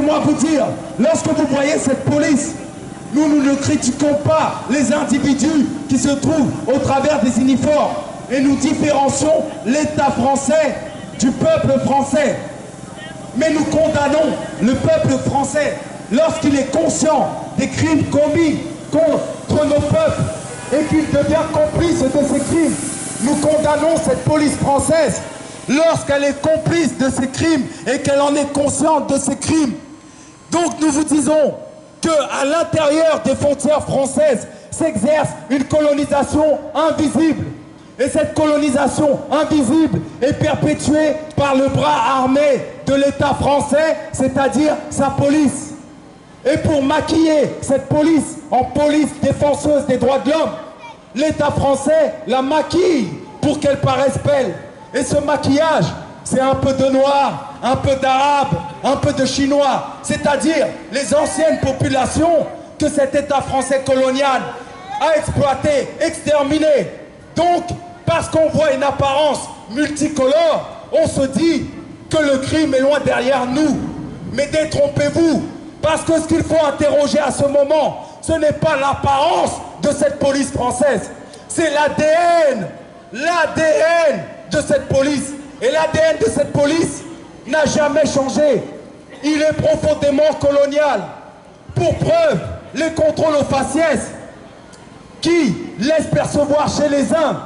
laissez-moi vous dire, lorsque vous voyez cette police, nous ne critiquons pas les individus qui se trouvent au travers des uniformes et nous différencions l'État français du peuple français. Mais nous condamnons le peuple français lorsqu'il est conscient des crimes commis contre nos peuples et qu'il devient complice de ces crimes. Nous condamnons cette police française lorsqu'elle est complice de ces crimes et qu'elle en est consciente de ces crimes. Donc nous vous disons qu'à l'intérieur des frontières françaises s'exerce une colonisation invisible. Et cette colonisation invisible est perpétuée par le bras armé de l'État français, c'est-à-dire sa police. Et pour maquiller cette police en police défenseuse des droits de l'homme, l'État français la maquille pour qu'elle paraisse belle. Et ce maquillage, c'est un peu de noir, un peu d'arabe, un peu de chinois, c'est-à-dire les anciennes populations que cet État français colonial a exploitées, exterminées. Donc, parce qu'on voit une apparence multicolore, on se dit que le crime est loin derrière nous. Mais détrompez-vous, parce que ce qu'il faut interroger à ce moment, ce n'est pas l'apparence de cette police française, c'est l'ADN de cette police. Et l'ADN de cette police n'a jamais changé. Il est profondément colonial. Pour preuve, les contrôles aux faciès qui laissent percevoir chez les uns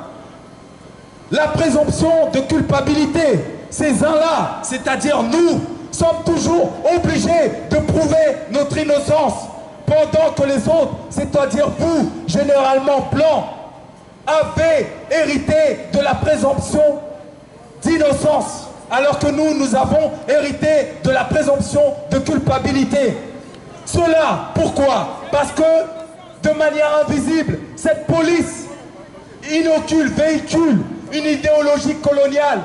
la présomption de culpabilité. Ces uns-là, c'est-à-dire nous, sommes toujours obligés de prouver notre innocence, pendant que les autres, c'est-à-dire vous, généralement blancs, avez hérité de la présomption d'innocence, alors que nous avons hérité de la présomption de culpabilité. Cela, pourquoi? Parce que, de manière invisible, cette police inocule, véhicule une idéologie coloniale,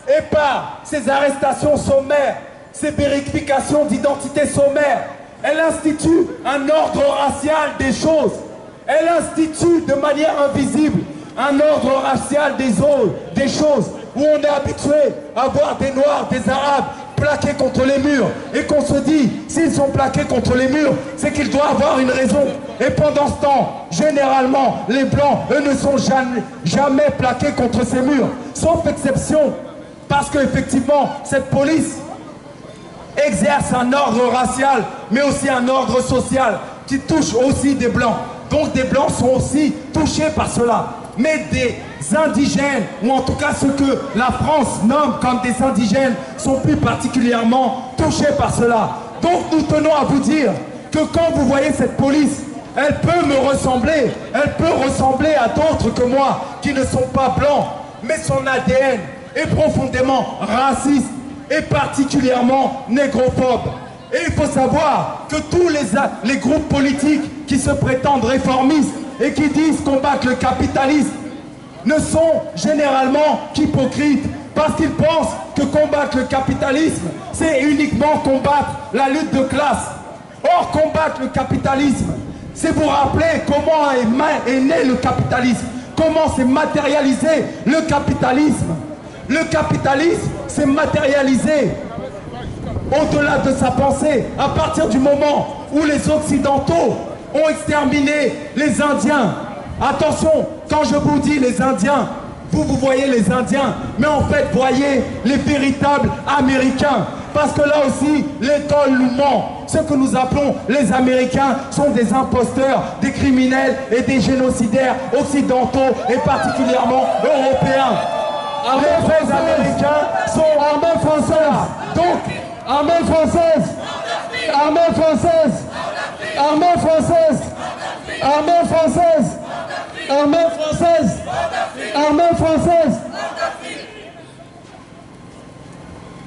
et par ces arrestations sommaires, ces vérifications d'identité sommaires, elle institue un ordre racial des choses. Elle institue de manière invisible un ordre racial des choses, où on est habitué à voir des Noirs, des Arabes plaqués contre les murs, et qu'on se dit, s'ils sont plaqués contre les murs, c'est qu'ils doivent avoir une raison. Et pendant ce temps, généralement, les Blancs, eux, ne sont jamais plaqués contre ces murs, sauf exception, parce qu'effectivement, cette police exerce un ordre racial, mais aussi un ordre social, qui touche aussi des Blancs. Donc des Blancs sont aussi touchés par cela. Mais des indigènes, ou en tout cas ceux que la France nomme comme des indigènes, sont plus particulièrement touchés par cela. Donc nous tenons à vous dire que quand vous voyez cette police, elle peut me ressembler, elle peut ressembler à d'autres que moi, qui ne sont pas blancs, mais son ADN est profondément raciste et particulièrement négrophobe. Et il faut savoir que tous les groupes politiques qui se prétendent réformistes et qui disent combattre le capitalisme ne sont généralement qu'hypocrites, parce qu'ils pensent que combattre le capitalisme, c'est uniquement combattre la lutte de classe. Or, combattre le capitalisme, c'est vous rappeler comment est né le capitalisme, comment s'est matérialisé le capitalisme. Le capitalisme s'est matérialisé au-delà de sa pensée, à partir du moment où les Occidentaux ont exterminé les Indiens. Attention, quand je vous dis les Indiens, vous voyez les Indiens, mais en fait, voyez les véritables Américains. Parce que là aussi, l'école nous ment. Ce que nous appelons les Américains sont des imposteurs, des criminels et des génocidaires occidentaux et particulièrement européens. Les vrais Américains sont armée française. Donc, armée française, armée française, armée française, armée française, armée française, armée française.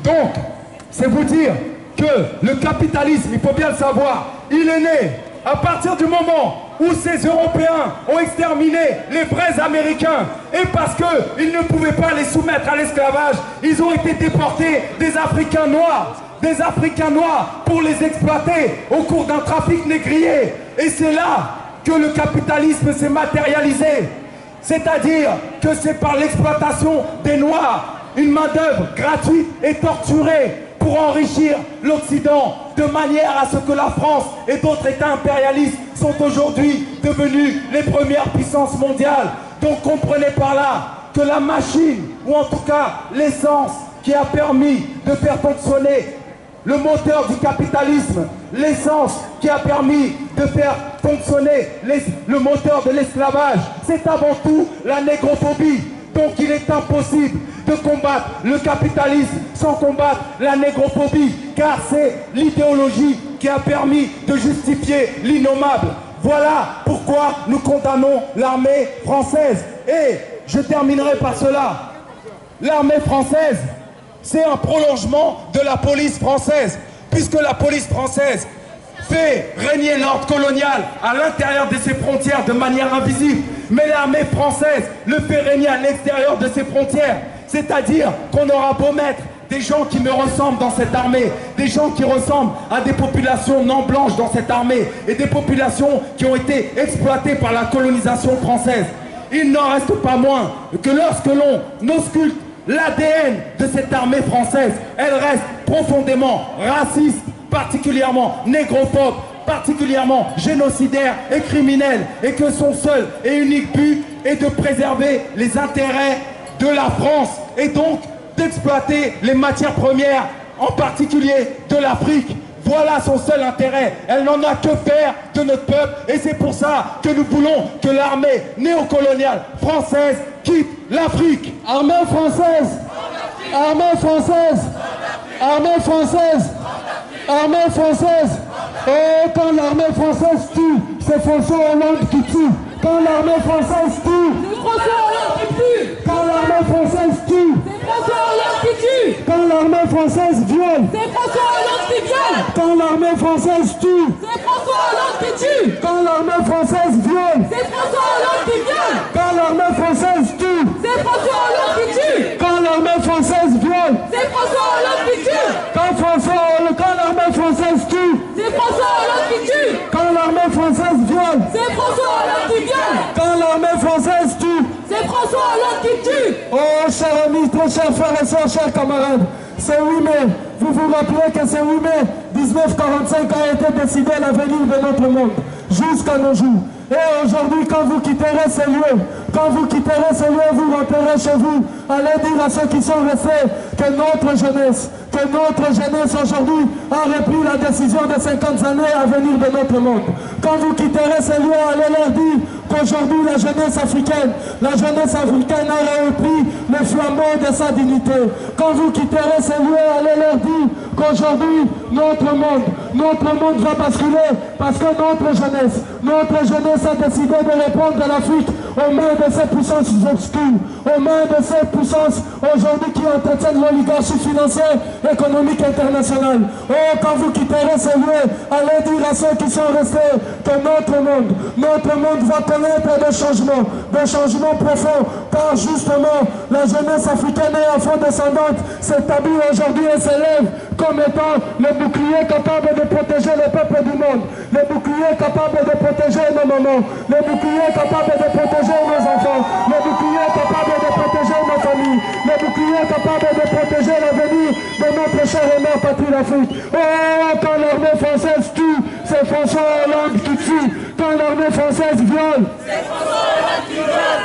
Donc, c'est vous dire que le capitalisme, il faut bien le savoir, il est né à partir du moment où ces Européens ont exterminé les vrais Américains. Et parce qu'ils ne pouvaient pas les soumettre à l'esclavage, ils ont été déportés des Africains noirs pour les exploiter au cours d'un trafic négrier. Et c'est là que le capitalisme s'est matérialisé. C'est-à-dire que c'est par l'exploitation des Noirs, une main-d'œuvre gratuite et torturée, pour pour enrichir l'Occident, de manière à ce que la France et d'autres États impérialistes sont aujourd'hui devenus les premières puissances mondiales. Donc comprenez par là que la machine, ou en tout cas l'essence qui a permis de faire fonctionner le moteur du capitalisme, l'essence qui a permis de faire fonctionner le moteur de l'esclavage, c'est avant tout la négrophobie. Donc il est impossible de combattre le capitalisme sans combattre la négrophobie, car c'est l'idéologie qui a permis de justifier l'innommable. Voilà pourquoi nous condamnons l'armée française. Et je terminerai par cela. L'armée française, c'est un prolongement de la police française, puisque la police française fait régner l'ordre colonial à l'intérieur de ses frontières de manière invisible, mais l'armée française le fait régner à l'extérieur de ses frontières. C'est-à-dire qu'on aura beau mettre des gens qui me ressemblent dans cette armée, des gens qui ressemblent à des populations non blanches dans cette armée, et des populations qui ont été exploitées par la colonisation française. Il n'en reste pas moins que lorsque l'on ausculte l'ADN de cette armée française, elle reste profondément raciste, particulièrement négrophobe, particulièrement génocidaire et criminelle, et que son seul et unique but est de préserver les intérêts de la France et donc d'exploiter les matières premières, en particulier de l'Afrique. Voilà son seul intérêt. Elle n'en a que faire de notre peuple, et c'est pour ça que nous voulons que l'armée néocoloniale française quitte l'Afrique. Armée française, armée française, armée française, armée française. Et quand l'armée française tue, c'est François Hollande qui tue. Quand l'armée française tue, c'est François Hollande qui tue. Quand l'armée française tue, c'est François Hollande qui tue. Quand l'armée française viole, c'est François Hollande qui viole. Quand l'armée française tue, c'est François Hollande qui tue. Quand l'armée française viole, c'est François Hollande qui viole. Quand l'armée française tue, c'est François Hollande qui tue. Quand l'armée française viole, c'est François Hollande qui tue. Quand l'armée française tue, c'est François Hollande qui tue. Quand l'armée française viole, c'est François Hollande qui viole. Quand l'armée française tue, c'est François Hollande qui tue. Oh, chers amis, très chers frères et sœurs, chers camarades, c'est 8 mai. Vous vous rappelez que c'est 8 mai 1945 a été décidé l'avenir de notre monde, jusqu'à nos jours. Et aujourd'hui, quand vous quitterez ces lieux, vous rentrerez chez vous, allez dire à ceux qui sont restés que notre jeunesse aujourd'hui a repris la décision de 50 années à venir de notre monde. Quand vous quitterez ces lieux, allez leur dire qu'aujourd'hui la jeunesse africaine a repris le flambeau de sa dignité. Quand vous quitterez ces lieux, allez leur dire qu'aujourd'hui notre monde va basculer parce que notre jeunesse a décidé de répondre à l'Afrique aux mains de ces puissances obscures, aux mains de ces puissances aujourd'hui qui entretiennent l'oligarchie financière économique internationale. Oh, quand vous quitterez ces lieux, allez dire à ceux qui sont restés que notre monde va connaître des changements profonds, car justement la jeunesse africaine et afro-descendante s'établit aujourd'hui et s'élève comme étant le bouclier capable de protéger le peuple du monde, le bouclier capable de protéger nos mamans, le bouclier capable de protéger nos enfants, le bouclier capable de protéger nos familles, le bouclier capable de protéger l'avenir de notre chère et mère patrie d'Afrique. Oh, quand l'armée française tue, c'est François Hollande qui tue. Quand l'armée française viole, c'est François Hollande qui viole.